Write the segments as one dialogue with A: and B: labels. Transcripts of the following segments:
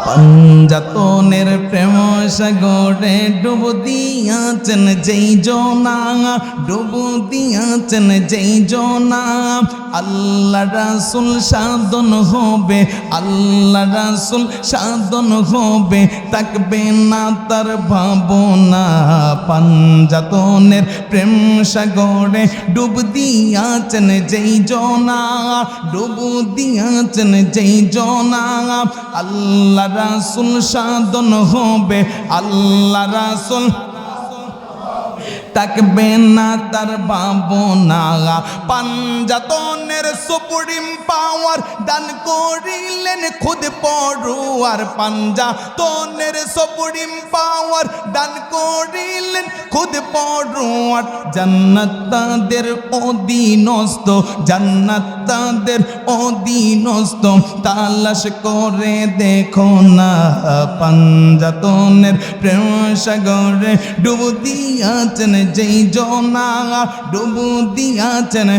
A: পাঞ্জাতনের প্রেম সাগরে ডুব দিয়াছেন যেই জনা, ডুব দিয়াছেন যেই জনা। আল্লাহ রাসূল সাধন হবে, আল্লাহ রাসূল সাধন হবে, থাকবে না তার ভাবনা। পাঞ্জাতনের প্রেম সাগরে ডুব দিয়াছেন যেই জনা, ডুব দিয়াছেন যেই জনা। আল্লাহ রাসূল সাধন হবে, আল্লাহ রাসূল থাকবে না তার ভাবনা। পাঞ্জাতনের সুপ্রিম পাওয়ার দান করিলেন খুদ পড়ুয়ার, পাঞ্জাতনের সুপ্রিম পাওয়ার দান করিলেন খুদ পড়ুয়ার। জান্নাত তাদের অধীনস্থ, জান্নাত তাদের অধীনস্থ, তালাশ করে দেখো না। পাঞ্জাতনের প্রেম সাগরে ডুব দিয়াছেন যেই জনা, ডুব দিয়াছেন।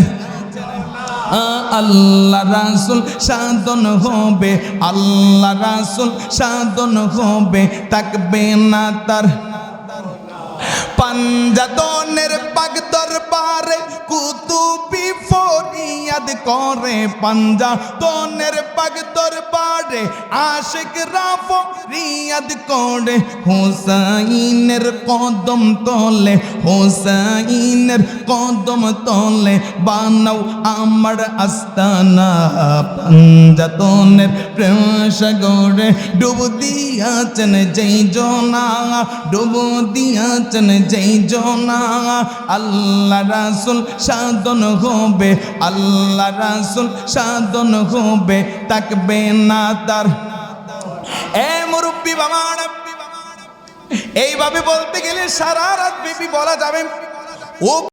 A: আল্লাহ রাসূল সাধন হবে, আল্লাহ রাসূল সাধন হবে, থাকবে না তার। পাঞ্জাতনের পাক দরবারে কুতুবি ফরিয়াদ করে, পাঞ্জাতনের পাক দরবারে আশিকরা ফরিয়াদ করে। হুসাইনের কদম তলে, হুসাইনের কদম তলে বানাও আমার আস্তানা। পাঞ্জাতনের প্রেম সাগরে ডুব দিয়াছেন যেই জনা, ডুব দিয়াছেন যেই জনা। আল্লাহ রাসূল সাধন হবে, আল্লাহ রাসূল সাধন হবে, থাকবে না তার। এ মুরব্বি বাবার, এইভাবে বলতে গেলে সারা রাত ব্যাপী বলা যাবে। ও